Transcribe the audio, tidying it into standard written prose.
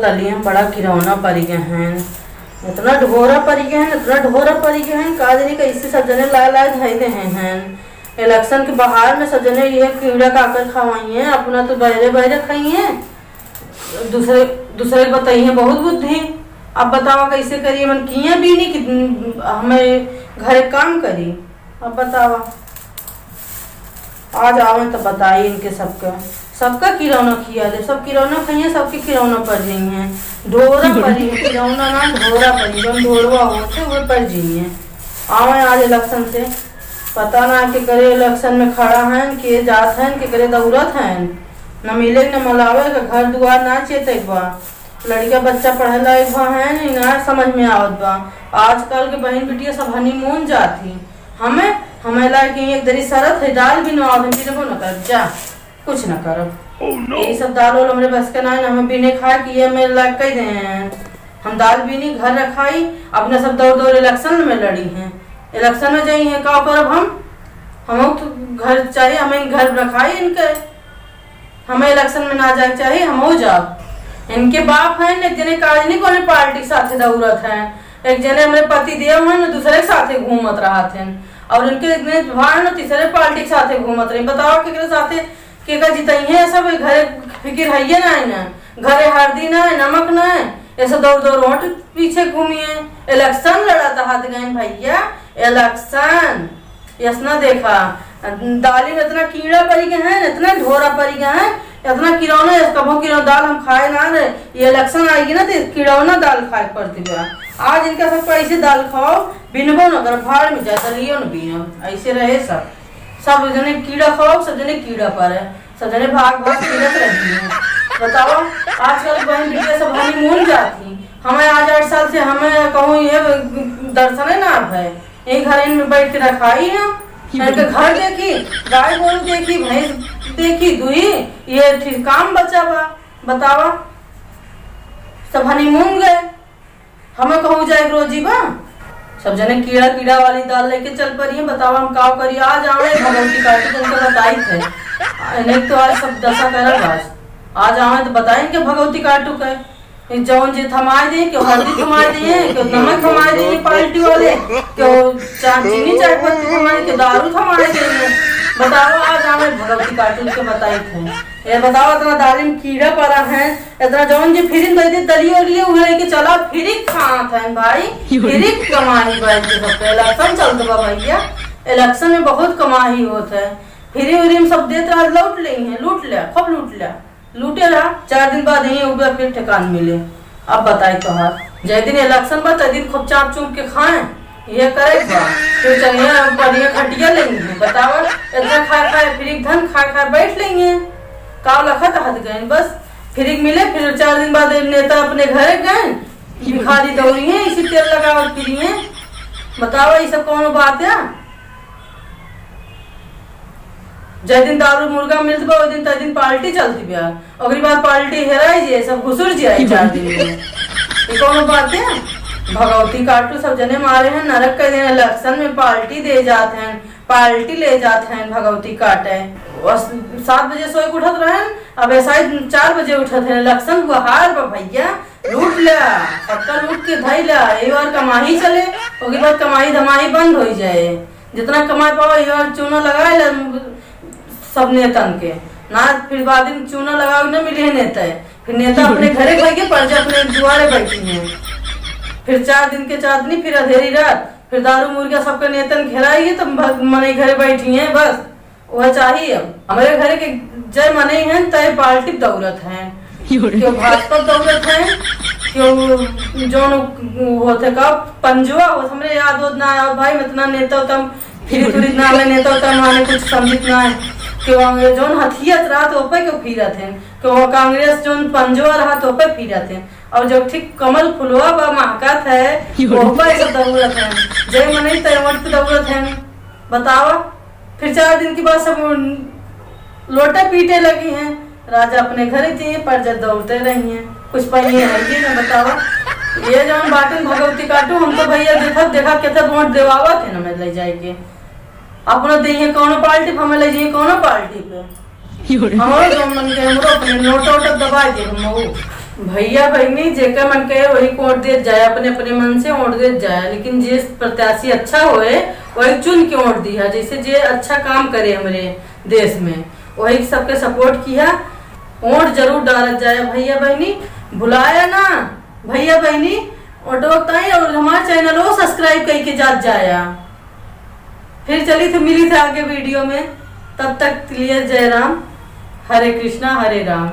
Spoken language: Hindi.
दली हैं बड़ा किरौना पड़ गए हैं, इतना ढोरा पड़ गए हैं, इतना ढोरा पड़ गए हैं, काजनी कैसे सजने लाए लाए धई दे हैं। इलेक्शन के बाहर में सजने ये कीड़ा काकर खवाई हैं, अपना तो बहरे बहरे खाई हैं, दूसरे दूसरे बताइए बहुत बुद्धि। अब बताओ कैसे करिए, मन किए भी नहीं कि हमें घर काम करी। अब बताओ आज आवे तो बताइए इनके सबका किरौना खिया दे, सब किरौना खाइए, सबके किरौना पड़ जाई हैं, ढोरा पड़ी है, किरौना ना ढोरा पड़ी, जो ढोरवा होते वो पड़ जाई हैं। आवे आज इलेक्शन से पता ना कि करे इलेक्शन में खड़ा हैं कि जात हैं कि करे दौड़त हैं, न मिले न मलावे का घर दुआर ना चेते बा, लड़का बच्चा पढ़े लायक बा है ना समझ में आवत बा। आजकल के बहन बेटिया सब हनीमून जाती, हमें लायक एक दरी शरत है, दाल भी न न कर जा कुछ न करब। यही सब दाल वाल हमरे बस के ना हमें बिने खाए कि ये मैं लायक कह दे हैं, हम दाल बीनी घर रखाई, अपने सब दौड़ दौड़ इलेक्शन में लड़ी हैं, इलेक्शन में जाई हैं का करब हम तो घर चाहिए, हमें घर रखाई इनके, हमें इलेक्शन में ना जाए चाहिए, हम हो जाब। इनके बाप हैं एक जने काज नहीं कोने पार्टी साथे दौड़त हैं, एक जने हमारे पति देव हैं दूसरे के साथे घूमत रहा थे, और इनके भाई न तीसरे पार्टी के साथे घूमत रही। बताओ केकरे साथे केका जिताई है, सब घरे फिक्र है ना, घरे हल्दी ना है नमक ना है, ऐसा दौड़ दौड़ वोट पीछे घूमिए। इलेक्शन लड़ा था हाथ गए भैया, इलेक्शन यसना देखा दाली में इतना कीड़ा पड़ी गए हैं, इतना ढोरा पड़ी गए हैं, इतना किरौना कभो किरौना दाल हम खाए ना रहे, ये इलेक्शन आएगी ना तो किरौना दाल खाए पड़ती है। आज इनका सबको ऐसे दाल खाओ बिनबो न कर भाड़ में जाता लियो न बीनो, ऐसे रहे सब जने कीड़ा खाओ, सब जने कीड़ा पर है, सब जने भाग भाग कीड़त रहती है। बताओ आजकल बहन बेटिया सब हनीमून जाती, हमें आज 8 साल से हमें कहूँ ये दर्शन ना है, एक घर में बैठ के रखाई है, घर देखी, गाय गोरू देखी, भैंस देखी, दुही ये ठीक काम बचा बा। बतावा सब हनीमून गए, हमें कहूँ जाए रोजी बा, सब जने कीड़ा कीड़ा वाली दाल लेके चल पड़ी है। बतावा हम काव करिए, आज आवे भगवती काटी जिनके बताई थे, नहीं तो आज सब दशा कर आज आवे तो बताएं कि भगवती काटू के जौन जी थमाए दे, क्यों हल्दी थमाए दे, क्यों नमक थमाए दे पार्टी वाले, क्यों चीनी चाय पत्ती थमाए, क्यों दारू थमाए दे। बताओ आज हमें भगवती कार्टून के बताई थे, ये बताओ इतना दाली में कीड़ा पड़ा है, इतना जौन जी फिर दे दे दलियो लिए हुए लेके चला फिर खात है भाई, फिर कमाई बैठ के सबके इलेक्शन चलते बा भैया, इलेक्शन में बहुत कमाई होता है, फिर उरी सब देते रहा लूट ले हैं, लूट लिया खूब लूट लिया, लूटे रहा 4 दिन बाद यही उबे फिर ठिकान मिले। अब बताई तो हार जय दिन इलेक्शन बा तय दिन खूब चाप चूप के खाएं, ये करे फिर चलिए बढ़िया खटिया लेंगे। बताओ इतना खा फिर धन खा बैठ लेंगे, काव लखत हद गए बस, फिर मिले फिर 4 दिन बाद नेता अपने घर गए, भिखारी दौड़ी है इसी तेल लगाओ फिर है। बताओ ये सब कौन बात है, जय दिन दारू मुर्गा मिलत बा दिन तय दिन पार्टी चलती बा, अगली बार पार्टी हेराई जे सब घुसुर जाए 4 दिन में, ये कौन बात है। भगवती काटू सब जने मारे हैं नरक के दिन, इलेक्शन में पार्टी दे जाते हैं, पार्टी ले जाते हैं भगवती काटे, 7 बजे सोए उठत रहे, अब ऐसा 4 बजे उठत है, इलेक्शन हुआ हार बा भैया, लूट लिया सबका लूट के धई लिया, ये बार कमाई चले अगली बार कमाई धमाई बंद हो जाए, जितना कमाई पाओ ये बार चूना लगाए सब नेतन के ना, फिर बाद में चूना लगाओ न मिले नेता है, फिर नेता अपने घरे खाई के पर्चा अपने दुआरे बैठी है, फिर 4 दिन के चांदनी फिर अंधेरी रात, फिर दारू मुर्गा सबके नेतन घेराएगी तो मने घरे बैठी हैं बस, वह चाहिए। हमारे घरे के जय मने हैं तय पार्टी दौलत है, क्यों भाजपा दौलत है, क्यों जो होते का पंजुआ हो हमरे याद हो ना आया भाई, इतना नेता तम फिर तुरी ना में नेता तम माने कुछ समझित ना है, क्यों जोन हथियत रहा तो पे क्यों फिरत हैं, क्यों कांग्रेस जोन पंजुआ रहा तो पे फिरत हैं, और जो ठीक कमल फुलवा बा महकत है वो पे सब दौलत है, जय मने तय वोट पे दौलत है। बताओ फिर 4 दिन के बाद सब लोटे पीटे लगी हैं, राजा अपने घर थी प्रजा दौड़ते रही हैं, कुछ पहिए है ना। बताओ ये जो बाटन भगवती काटू हम तो भैया देखा कहते वोट देवावा थे ना, मैं ले जाएंगे अपना दिए कौन पार्टी हमें ले जाइए कौन पार्टी पे, हमारे जो मन के हमरो अपने नोट दबा दे हम भैया बहनी जेकर मन के वही को वोट दे जाए, अपने अपने मन से वोट दे जाए, लेकिन जे प्रत्याशी अच्छा होए वही चुन के वोट दिया। जैसे जे अच्छा काम करे हमारे देश में वही सबके सपोर्ट किया, वोट जरूर डाला जाए। भैया बहनी भुलाया ना, भैया बहनी और हमारा चैनल वो सब्सक्राइब करके जात जाया। फिर चली तो मिली थे आगे वीडियो में, तब तक क्लियर। जय राम, हरे कृष्णा हरे राम।